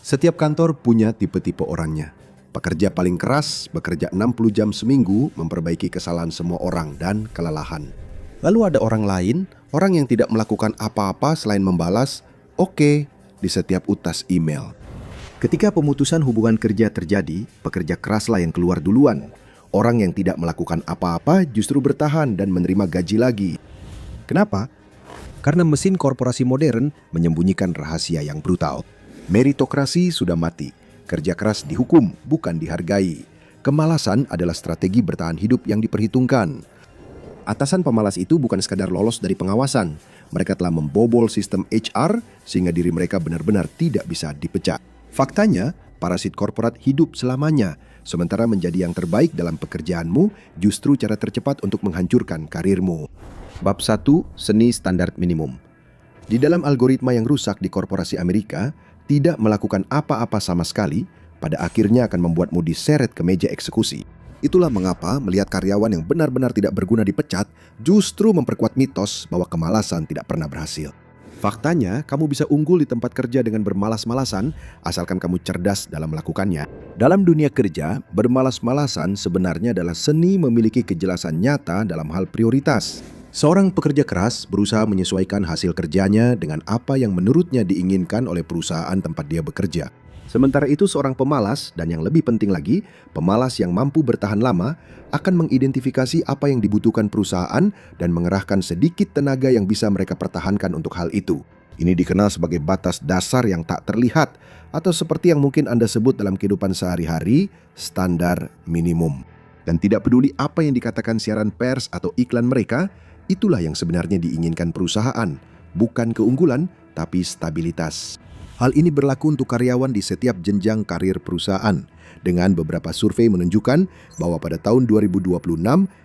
Setiap kantor punya tipe-tipe orangnya. Pekerja paling keras bekerja 60 jam seminggu memperbaiki kesalahan semua orang dan kelelahan. Lalu ada orang lain, orang yang tidak melakukan apa-apa selain membalas "oke" di setiap utas email. Ketika pemutusan hubungan kerja terjadi, pekerja keraslah yang keluar duluan. Orang yang tidak melakukan apa-apa justru bertahan dan menerima gaji lagi. Kenapa? Karena mesin korporasi modern menyembunyikan rahasia yang brutal. Meritokrasi sudah mati. Kerja keras dihukum, bukan dihargai. Kemalasan adalah strategi bertahan hidup yang diperhitungkan. Atasan pemalas itu bukan sekadar lolos dari pengawasan. Mereka telah membobol sistem HR sehingga diri mereka benar-benar tidak bisa dipecat. Faktanya, parasit korporat hidup selamanya. Sementara menjadi yang terbaik dalam pekerjaanmu justru cara tercepat untuk menghancurkan karirmu. Bab 1, Seni Standar Minimum. Di dalam algoritma yang rusak di korporasi Amerika, tidak melakukan apa-apa sama sekali, pada akhirnya akan membuatmu diseret ke meja eksekusi. Itulah mengapa melihat karyawan yang benar-benar tidak berguna dipecat justru memperkuat mitos bahwa kemalasan tidak pernah berhasil. Faktanya, kamu bisa unggul di tempat kerja dengan bermalas-malasan asalkan kamu cerdas dalam melakukannya. Dalam dunia kerja, bermalas-malasan sebenarnya adalah seni memiliki kejelasan nyata dalam hal prioritas. Seorang pekerja keras berusaha menyesuaikan hasil kerjanya dengan apa yang menurutnya diinginkan oleh perusahaan tempat dia bekerja. Sementara itu seorang pemalas, dan yang lebih penting lagi, pemalas yang mampu bertahan lama akan mengidentifikasi apa yang dibutuhkan perusahaan dan mengerahkan sedikit tenaga yang bisa mereka pertahankan untuk hal itu. Ini dikenal sebagai batas dasar yang tak terlihat, atau seperti yang mungkin Anda sebut dalam kehidupan sehari-hari, standar minimum. Dan tidak peduli apa yang dikatakan siaran pers atau iklan mereka, itulah yang sebenarnya diinginkan perusahaan, bukan keunggulan, tapi stabilitas. Hal ini berlaku untuk karyawan di setiap jenjang karir perusahaan. Dengan beberapa survei menunjukkan bahwa pada tahun 2026,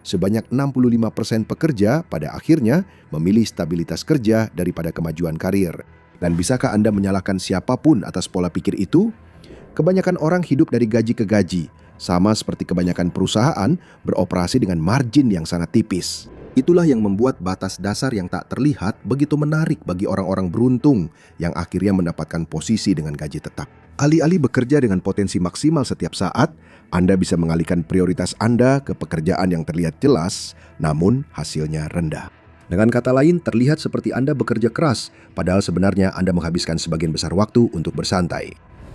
sebanyak 65% pekerja pada akhirnya memilih stabilitas kerja daripada kemajuan karir. Dan bisakah Anda menyalahkan siapapun atas pola pikir itu? Kebanyakan orang hidup dari gaji ke gaji, sama seperti kebanyakan perusahaan beroperasi dengan margin yang sangat tipis. Itulah yang membuat batas dasar yang tak terlihat begitu menarik bagi orang-orang beruntung yang akhirnya mendapatkan posisi dengan gaji tetap. Alih-alih bekerja dengan potensi maksimal setiap saat, Anda bisa mengalihkan prioritas Anda ke pekerjaan yang terlihat jelas, namun hasilnya rendah. Dengan kata lain, terlihat seperti Anda bekerja keras, padahal sebenarnya Anda menghabiskan sebagian besar waktu untuk bersantai.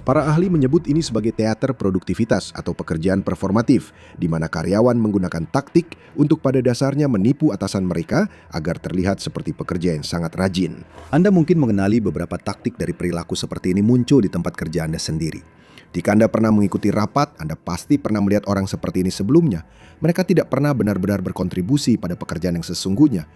Para ahli menyebut ini sebagai teater produktivitas atau pekerjaan performatif, di mana karyawan menggunakan taktik untuk pada dasarnya menipu atasan mereka agar terlihat seperti pekerja yang sangat rajin. Anda mungkin mengenali beberapa taktik dari perilaku seperti ini muncul di tempat kerja Anda sendiri. Jika Anda pernah mengikuti rapat, Anda pasti pernah melihat orang seperti ini sebelumnya. Mereka tidak pernah benar-benar berkontribusi pada pekerjaan yang sesungguhnya.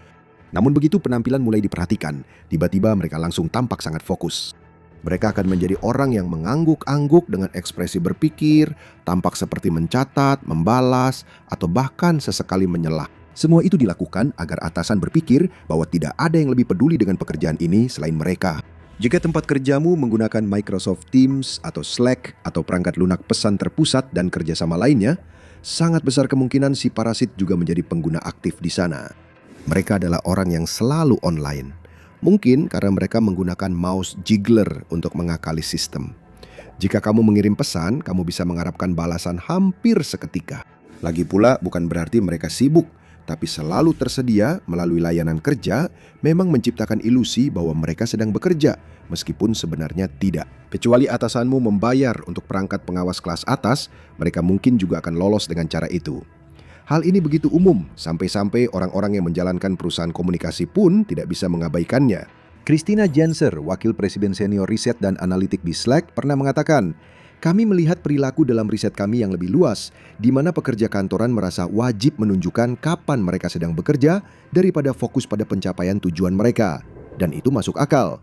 Namun begitu penampilan mulai diperhatikan, tiba-tiba mereka langsung tampak sangat fokus. Mereka akan menjadi orang yang mengangguk-angguk dengan ekspresi berpikir, tampak seperti mencatat, membalas, atau bahkan sesekali menyelah. Semua itu dilakukan agar atasan berpikir bahwa tidak ada yang lebih peduli dengan pekerjaan ini selain mereka. Jika tempat kerjamu menggunakan Microsoft Teams atau Slack atau perangkat lunak pesan terpusat dan kerjasama lainnya, sangat besar kemungkinan si parasit juga menjadi pengguna aktif di sana. Mereka adalah orang yang selalu online. Mungkin karena mereka menggunakan mouse jiggler untuk mengakali sistem. Jika kamu mengirim pesan, kamu bisa mengharapkan balasan hampir seketika. Lagi pula bukan berarti mereka sibuk, tapi selalu tersedia melalui layanan kerja memang menciptakan ilusi bahwa mereka sedang bekerja, meskipun sebenarnya tidak. Kecuali atasanmu membayar untuk perangkat pengawas kelas atas, mereka mungkin juga akan lolos dengan cara itu. Hal ini begitu umum, sampai-sampai orang-orang yang menjalankan perusahaan komunikasi pun tidak bisa mengabaikannya. Christina Jenser, Wakil Presiden Senior Riset dan Analitik di Slack, pernah mengatakan, "Kami melihat perilaku dalam riset kami yang lebih luas, di mana pekerja kantoran merasa wajib menunjukkan kapan mereka sedang bekerja daripada fokus pada pencapaian tujuan mereka. Dan itu masuk akal.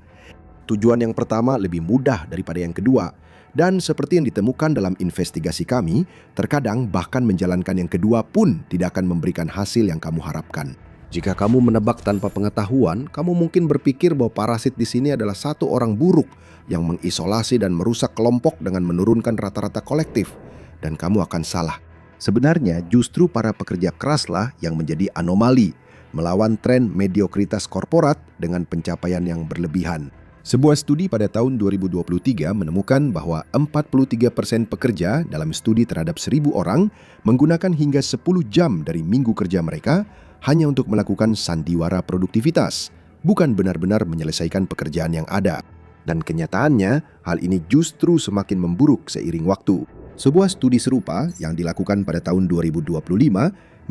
Tujuan yang pertama lebih mudah daripada yang kedua. Dan seperti yang ditemukan dalam investigasi kami, terkadang bahkan menjalankan yang kedua pun tidak akan memberikan hasil yang kamu harapkan." Jika kamu menebak tanpa pengetahuan, kamu mungkin berpikir bahwa parasit di sini adalah satu orang buruk yang mengisolasi dan merusak kelompok dengan menurunkan rata-rata kolektif. Dan kamu akan salah. Sebenarnya justru para pekerja keraslah yang menjadi anomali, melawan tren mediokritas korporat dengan pencapaian yang berlebihan. Sebuah studi pada tahun 2023 menemukan bahwa 43% pekerja dalam studi terhadap 1.000 orang menggunakan hingga 10 jam dari minggu kerja mereka hanya untuk melakukan sandiwara produktivitas, bukan benar-benar menyelesaikan pekerjaan yang ada. Dan kenyataannya, hal ini justru semakin memburuk seiring waktu. Sebuah studi serupa yang dilakukan pada tahun 2025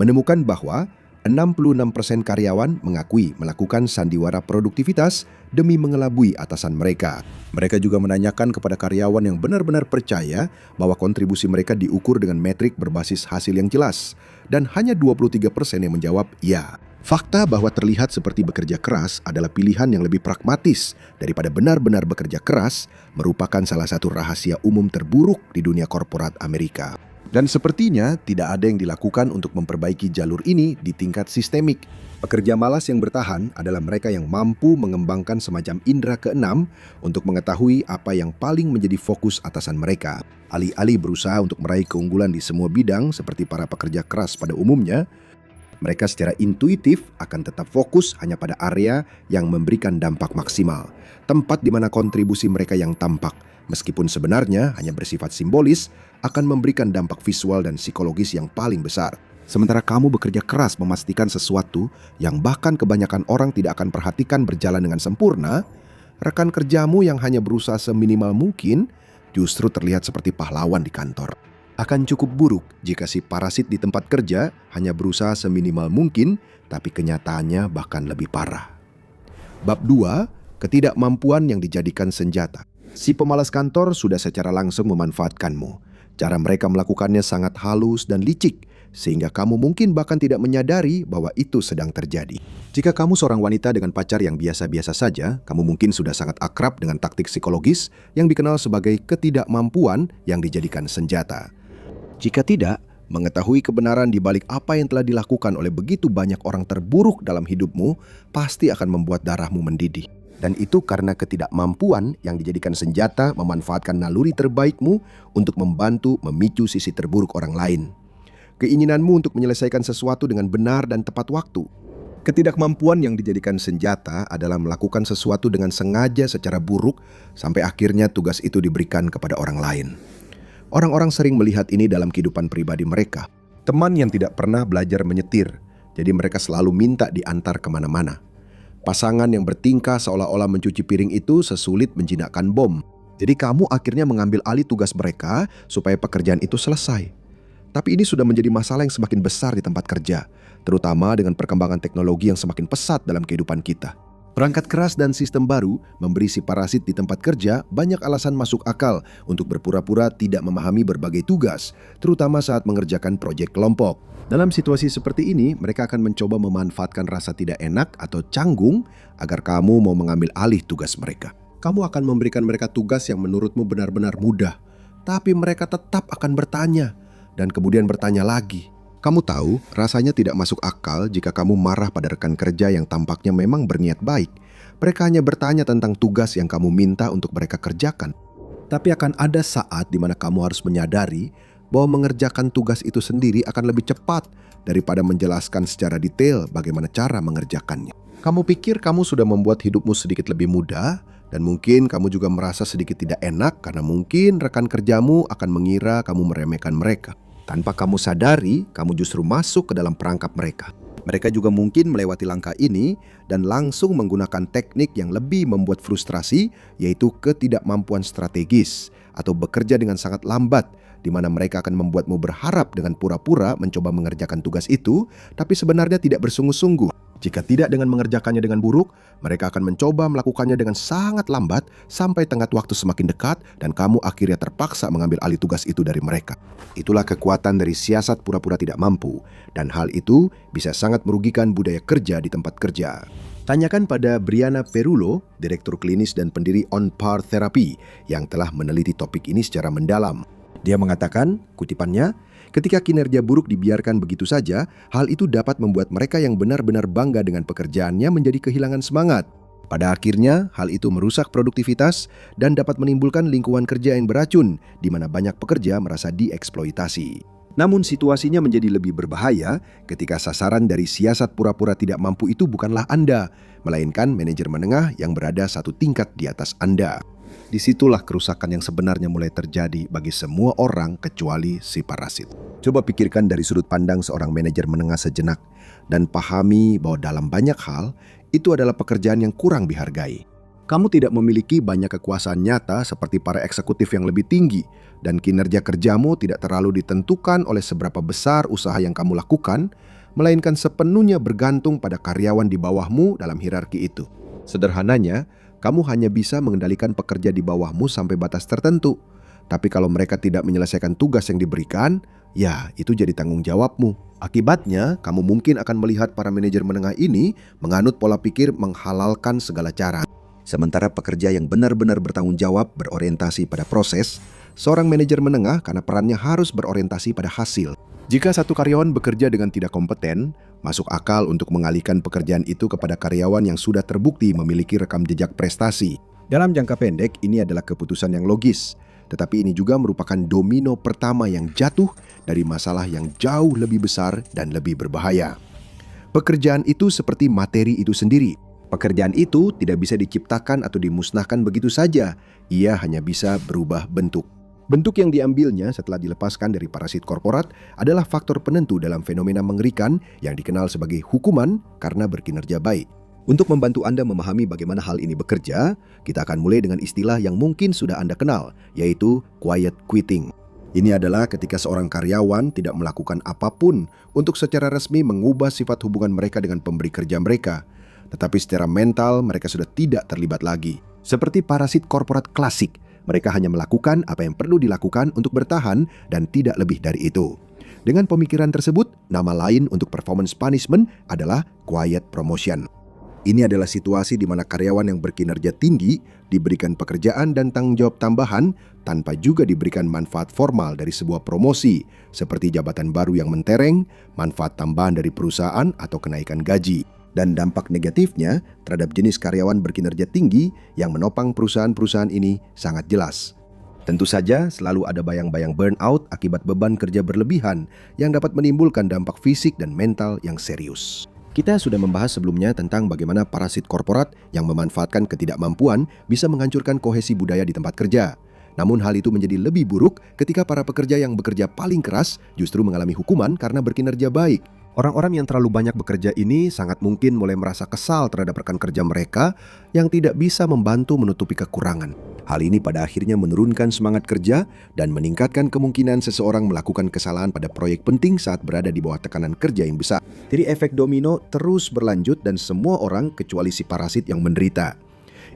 menemukan bahwa 66% karyawan mengakui melakukan sandiwara produktivitas demi mengelabui atasan mereka. Mereka juga menanyakan kepada karyawan yang benar-benar percaya bahwa kontribusi mereka diukur dengan metrik berbasis hasil yang jelas. Dan hanya 23% yang menjawab ya. Fakta bahwa terlihat seperti bekerja keras adalah pilihan yang lebih pragmatis daripada benar-benar bekerja keras merupakan salah satu rahasia umum terburuk di dunia korporat Amerika. Dan sepertinya tidak ada yang dilakukan untuk memperbaiki jalur ini di tingkat sistemik. Pekerja malas yang bertahan adalah mereka yang mampu mengembangkan semacam indera keenam untuk mengetahui apa yang paling menjadi fokus atasan mereka. Alih-alih berusaha untuk meraih keunggulan di semua bidang seperti para pekerja keras pada umumnya, mereka secara intuitif akan tetap fokus hanya pada area yang memberikan dampak maksimal, tempat di mana kontribusi mereka yang tampak, meskipun sebenarnya hanya bersifat simbolis, akan memberikan dampak visual dan psikologis yang paling besar. Sementara kamu bekerja keras memastikan sesuatu yang bahkan kebanyakan orang tidak akan perhatikan berjalan dengan sempurna, rekan kerjamu yang hanya berusaha seminimal mungkin justru terlihat seperti pahlawan di kantor. Akan cukup buruk jika si parasit di tempat kerja hanya berusaha seminimal mungkin, tapi kenyataannya bahkan lebih parah. Bab 2, ketidakmampuan yang dijadikan senjata. Si pemalas kantor sudah secara langsung memanfaatkanmu. Cara mereka melakukannya sangat halus dan licik, sehingga kamu mungkin bahkan tidak menyadari bahwa itu sedang terjadi. Jika kamu seorang wanita dengan pacar yang biasa-biasa saja, kamu mungkin sudah sangat akrab dengan taktik psikologis yang dikenal sebagai ketidakmampuan yang dijadikan senjata. Jika tidak, mengetahui kebenaran di balik apa yang telah dilakukan oleh begitu banyak orang terburuk dalam hidupmu pasti akan membuat darahmu mendidih. Dan itu karena ketidakmampuan yang dijadikan senjata memanfaatkan naluri terbaikmu untuk membantu memicu sisi terburuk orang lain. Keinginanmu untuk menyelesaikan sesuatu dengan benar dan tepat waktu. Ketidakmampuan yang dijadikan senjata adalah melakukan sesuatu dengan sengaja secara buruk sampai akhirnya tugas itu diberikan kepada orang lain. Orang-orang sering melihat ini dalam kehidupan pribadi mereka. Teman yang tidak pernah belajar menyetir, jadi mereka selalu minta diantar kemana-mana. Pasangan yang bertingkah seolah-olah mencuci piring itu sesulit menjinakkan bom. Jadi kamu akhirnya mengambil alih tugas mereka supaya pekerjaan itu selesai. Tapi ini sudah menjadi masalah yang semakin besar di tempat kerja, terutama dengan perkembangan teknologi yang semakin pesat dalam kehidupan kita. Perangkat keras dan sistem baru memberi si parasit di tempat kerja banyak alasan masuk akal untuk berpura-pura tidak memahami berbagai tugas, terutama saat mengerjakan proyek kelompok. Dalam situasi seperti ini, mereka akan mencoba memanfaatkan rasa tidak enak atau canggung agar kamu mau mengambil alih tugas mereka. Kamu akan memberikan mereka tugas yang menurutmu benar-benar mudah, tapi mereka tetap akan bertanya dan kemudian bertanya lagi. Kamu tahu, rasanya tidak masuk akal jika kamu marah pada rekan kerja yang tampaknya memang berniat baik. Mereka hanya bertanya tentang tugas yang kamu minta untuk mereka kerjakan. Tapi akan ada saat di mana kamu harus menyadari bahwa mengerjakan tugas itu sendiri akan lebih cepat daripada menjelaskan secara detail bagaimana cara mengerjakannya. Kamu pikir kamu sudah membuat hidupmu sedikit lebih mudah, dan mungkin kamu juga merasa sedikit tidak enak karena mungkin rekan kerjamu akan mengira kamu meremehkan mereka. Tanpa kamu sadari, kamu justru masuk ke dalam perangkap mereka. Mereka juga mungkin melewati langkah ini dan langsung menggunakan teknik yang lebih membuat frustrasi, yaitu ketidakmampuan strategis atau bekerja dengan sangat lambat, di mana mereka akan membuatmu berharap dengan pura-pura mencoba mengerjakan tugas itu, tapi sebenarnya tidak bersungguh-sungguh. Jika tidak dengan mengerjakannya dengan buruk, mereka akan mencoba melakukannya dengan sangat lambat sampai tenggat waktu semakin dekat dan kamu akhirnya terpaksa mengambil alih tugas itu dari mereka. Itulah kekuatan dari siasat pura-pura tidak mampu, dan hal itu bisa sangat merugikan budaya kerja di tempat kerja. Tanyakan pada Brianna Perulo, direktur klinis dan pendiri On Par Therapy, yang telah meneliti topik ini secara mendalam. Dia mengatakan, kutipannya, ketika kinerja buruk dibiarkan begitu saja, hal itu dapat membuat mereka yang benar-benar bangga dengan pekerjaannya menjadi kehilangan semangat. Pada akhirnya, hal itu merusak produktivitas dan dapat menimbulkan lingkungan kerja yang beracun, di mana banyak pekerja merasa dieksploitasi. Namun situasinya menjadi lebih berbahaya ketika sasaran dari siasat pura-pura tidak mampu itu bukanlah Anda, melainkan manajer menengah yang berada satu tingkat di atas Anda. Disitulah kerusakan yang sebenarnya mulai terjadi bagi semua orang kecuali si parasit. Coba pikirkan dari sudut pandang seorang manajer menengah sejenak dan pahami bahwa dalam banyak hal itu adalah pekerjaan yang kurang dihargai. Kamu tidak memiliki banyak kekuasaan nyata seperti para eksekutif yang lebih tinggi, dan kinerja kerjamu tidak terlalu ditentukan oleh seberapa besar usaha yang kamu lakukan, melainkan sepenuhnya bergantung pada karyawan di bawahmu dalam hierarki itu. Sederhananya, kamu hanya bisa mengendalikan pekerja di bawahmu sampai batas tertentu. Tapi kalau mereka tidak menyelesaikan tugas yang diberikan, ya itu jadi tanggung jawabmu. Akibatnya, kamu mungkin akan melihat para manajer menengah ini menganut pola pikir menghalalkan segala cara. Sementara pekerja yang benar-benar bertanggung jawab berorientasi pada proses, seorang manajer menengah karena perannya harus berorientasi pada hasil. Jika satu karyawan bekerja dengan tidak kompeten, masuk akal untuk mengalihkan pekerjaan itu kepada karyawan yang sudah terbukti memiliki rekam jejak prestasi. Dalam jangka pendek, ini adalah keputusan yang logis. Tetapi ini juga merupakan domino pertama yang jatuh dari masalah yang jauh lebih besar dan lebih berbahaya. Pekerjaan itu seperti materi itu sendiri. Pekerjaan itu tidak bisa diciptakan atau dimusnahkan begitu saja. Ia hanya bisa berubah bentuk. Bentuk yang diambilnya setelah dilepaskan dari parasit korporat adalah faktor penentu dalam fenomena mengerikan yang dikenal sebagai hukuman karena berkinerja baik. Untuk membantu Anda memahami bagaimana hal ini bekerja, kita akan mulai dengan istilah yang mungkin sudah Anda kenal, yaitu quiet quitting. Ini adalah ketika seorang karyawan tidak melakukan apapun untuk secara resmi mengubah sifat hubungan mereka dengan pemberi kerja mereka. Tetapi secara mental mereka sudah tidak terlibat lagi. Seperti parasit korporat klasik, mereka hanya melakukan apa yang perlu dilakukan untuk bertahan dan tidak lebih dari itu. Dengan pemikiran tersebut, nama lain untuk performance punishment adalah quiet promotion. Ini adalah situasi di mana karyawan yang berkinerja tinggi diberikan pekerjaan dan tanggung jawab tambahan tanpa juga diberikan manfaat formal dari sebuah promosi, seperti jabatan baru yang mentereng, manfaat tambahan dari perusahaan atau kenaikan gaji. Dan dampak negatifnya terhadap jenis karyawan berkinerja tinggi yang menopang perusahaan-perusahaan ini sangat jelas. Tentu saja selalu ada bayang-bayang burnout akibat beban kerja berlebihan yang dapat menimbulkan dampak fisik dan mental yang serius. Kita sudah membahas sebelumnya tentang bagaimana parasit korporat yang memanfaatkan ketidakmampuan bisa menghancurkan kohesi budaya di tempat kerja. Namun hal itu menjadi lebih buruk ketika para pekerja yang bekerja paling keras justru mengalami hukuman karena berkinerja baik. Orang-orang yang terlalu banyak bekerja ini sangat mungkin mulai merasa kesal terhadap rekan kerja mereka yang tidak bisa membantu menutupi kekurangan. Hal ini pada akhirnya menurunkan semangat kerja dan meningkatkan kemungkinan seseorang melakukan kesalahan pada proyek penting saat berada di bawah tekanan kerja yang besar. Jadi efek domino terus berlanjut dan semua orang kecuali si parasit yang menderita.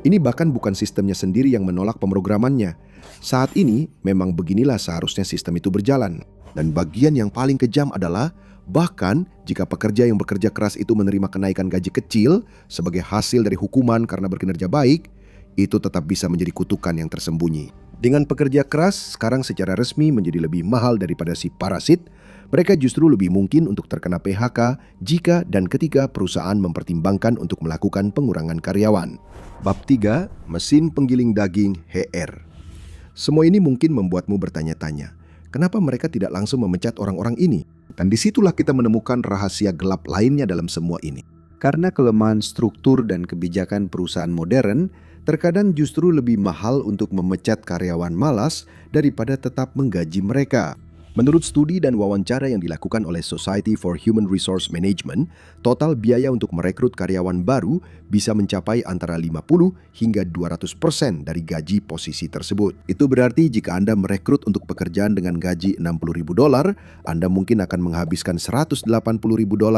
Ini bahkan bukan sistemnya sendiri yang menolak pemrogramannya. Saat ini memang beginilah seharusnya sistem itu berjalan. Dan bagian yang paling kejam adalah bahkan jika pekerja yang bekerja keras itu menerima kenaikan gaji kecil sebagai hasil dari hukuman karena berkinerja baik, itu tetap bisa menjadi kutukan yang tersembunyi. Dengan pekerja keras sekarang secara resmi menjadi lebih mahal daripada si parasit, mereka justru lebih mungkin untuk terkena PHK jika dan ketika perusahaan mempertimbangkan untuk melakukan pengurangan karyawan. Bab 3, mesin penggiling daging HR. Semua ini mungkin membuatmu bertanya-tanya, kenapa mereka tidak langsung memecat orang-orang ini? Dan disitulah kita menemukan rahasia gelap lainnya dalam semua ini. Karena kelemahan struktur dan kebijakan perusahaan modern, terkadang justru lebih mahal untuk memecat karyawan malas daripada tetap menggaji mereka. Menurut studi dan wawancara yang dilakukan oleh Society for Human Resource Management, total biaya untuk merekrut karyawan baru bisa mencapai antara 50 hingga 200% dari gaji posisi tersebut. Itu berarti jika Anda merekrut untuk pekerjaan dengan gaji $60.000, Anda mungkin akan menghabiskan $180.000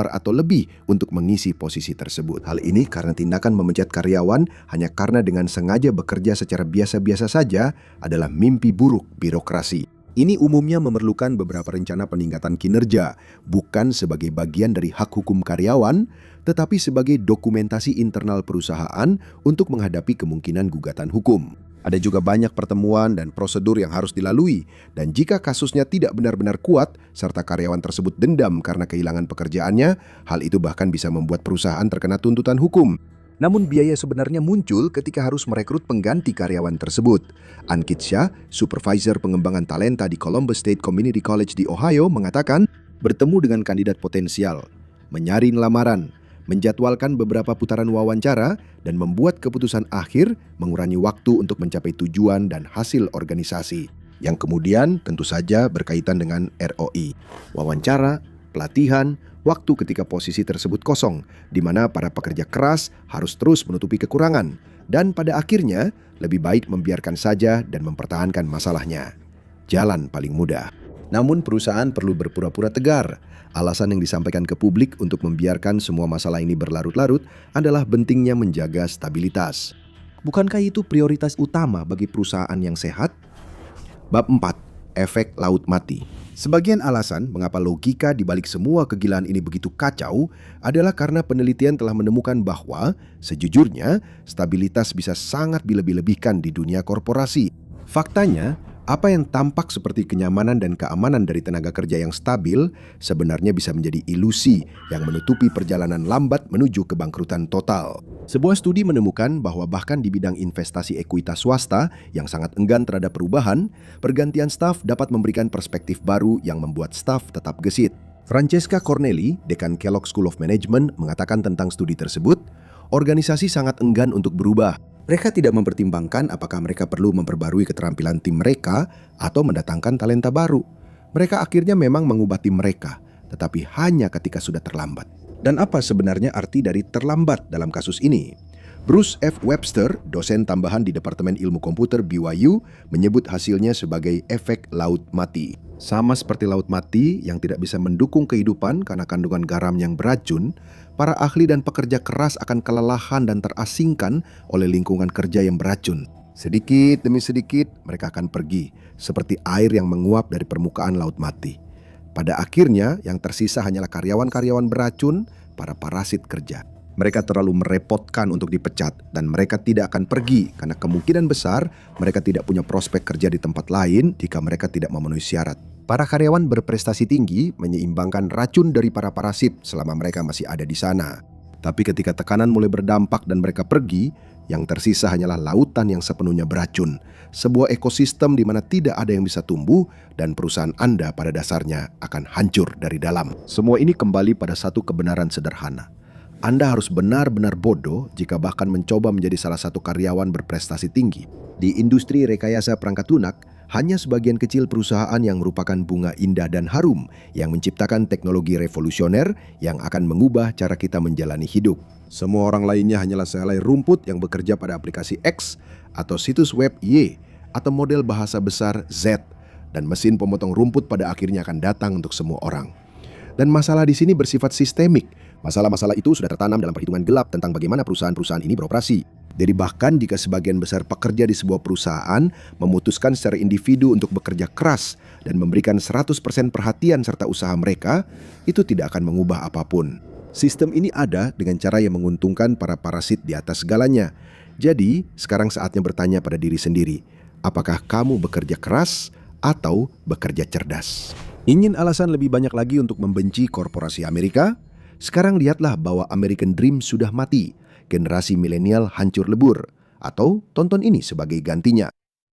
atau lebih untuk mengisi posisi tersebut. Hal ini karena tindakan memecat karyawan hanya karena dengan sengaja bekerja secara biasa-biasa saja adalah mimpi buruk birokrasi. Ini umumnya memerlukan beberapa rencana peningkatan kinerja, bukan sebagai bagian dari hak hukum karyawan, tetapi sebagai dokumentasi internal perusahaan untuk menghadapi kemungkinan gugatan hukum. Ada juga banyak pertemuan dan prosedur yang harus dilalui, dan jika kasusnya tidak benar-benar kuat, serta karyawan tersebut dendam karena kehilangan pekerjaannya, hal itu bahkan bisa membuat perusahaan terkena tuntutan hukum. Namun biaya sebenarnya muncul ketika harus merekrut pengganti karyawan tersebut. Ankit Shah, supervisor pengembangan talenta di Columbus State Community College di Ohio, mengatakan, bertemu dengan kandidat potensial, menyaring lamaran, menjadwalkan beberapa putaran wawancara, dan membuat keputusan akhir mengurangi waktu untuk mencapai tujuan dan hasil organisasi. Yang kemudian tentu saja berkaitan dengan ROI, wawancara, pelatihan, waktu ketika posisi tersebut kosong, di mana para pekerja keras harus terus menutupi kekurangan, dan pada akhirnya lebih baik membiarkan saja dan mempertahankan masalahnya. Jalan paling mudah. Namun perusahaan perlu berpura-pura tegar. Alasan yang disampaikan ke publik untuk membiarkan semua masalah ini berlarut-larut adalah pentingnya menjaga stabilitas. Bukankah itu prioritas utama bagi perusahaan yang sehat? Bab 4. Efek laut mati. Sebagian alasan mengapa logika di balik semua kegilaan ini begitu kacau adalah karena penelitian telah menemukan bahwa sejujurnya stabilitas bisa sangat dilebih-lebihkan di dunia korporasi. Faktanya, apa yang tampak seperti kenyamanan dan keamanan dari tenaga kerja yang stabil sebenarnya bisa menjadi ilusi yang menutupi perjalanan lambat menuju kebangkrutan total. Sebuah studi menemukan bahwa bahkan di bidang investasi ekuitas swasta yang sangat enggan terhadap perubahan, pergantian staf dapat memberikan perspektif baru yang membuat staf tetap gesit. Francesca Corneli, dekan Kellogg School of Management, mengatakan tentang studi tersebut, organisasi sangat enggan untuk berubah. Mereka tidak mempertimbangkan apakah mereka perlu memperbarui keterampilan tim mereka atau mendatangkan talenta baru. Mereka akhirnya memang mengubah tim mereka, tetapi hanya ketika sudah terlambat. Dan apa sebenarnya arti dari terlambat dalam kasus ini? Bruce F. Webster, dosen tambahan di Departemen Ilmu Komputer BYU, menyebut hasilnya sebagai efek laut mati. Sama seperti laut mati yang tidak bisa mendukung kehidupan karena kandungan garam yang beracun, para ahli dan pekerja keras akan kelelahan dan terasingkan oleh lingkungan kerja yang beracun. Sedikit demi sedikit mereka akan pergi, seperti air yang menguap dari permukaan laut mati. Pada akhirnya yang tersisa hanyalah karyawan-karyawan beracun, para parasit kerja. Mereka terlalu merepotkan untuk dipecat dan mereka tidak akan pergi karena kemungkinan besar mereka tidak punya prospek kerja di tempat lain jika mereka tidak memenuhi syarat. Para karyawan berprestasi tinggi menyeimbangkan racun dari para parasit selama mereka masih ada di sana. Tapi ketika tekanan mulai berdampak dan mereka pergi, yang tersisa hanyalah lautan yang sepenuhnya beracun. Sebuah ekosistem di mana tidak ada yang bisa tumbuh dan perusahaan Anda pada dasarnya akan hancur dari dalam. Semua ini kembali pada satu kebenaran sederhana. Anda harus benar-benar bodoh jika bahkan mencoba menjadi salah satu karyawan berprestasi tinggi. Di industri rekayasa perangkat lunak, hanya sebagian kecil perusahaan yang merupakan bunga indah dan harum yang menciptakan teknologi revolusioner yang akan mengubah cara kita menjalani hidup. Semua orang lainnya hanyalah sehelai rumput yang bekerja pada aplikasi X atau situs web Y atau model bahasa besar Z, dan mesin pemotong rumput pada akhirnya akan datang untuk semua orang. Dan masalah di sini bersifat sistemik. Masalah-masalah itu sudah tertanam dalam perhitungan gelap tentang bagaimana perusahaan-perusahaan ini beroperasi. Jadi bahkan jika sebagian besar pekerja di sebuah perusahaan memutuskan secara individu untuk bekerja keras dan memberikan 100% perhatian serta usaha mereka, itu tidak akan mengubah apapun. Sistem ini ada dengan cara yang menguntungkan para parasit di atas segalanya. Jadi sekarang saatnya bertanya pada diri sendiri, apakah kamu bekerja keras atau bekerja cerdas? Ingin alasan lebih banyak lagi untuk membenci korporasi Amerika? Sekarang lihatlah bahwa American Dream sudah mati. Generasi milenial hancur lebur. Atau tonton ini sebagai gantinya.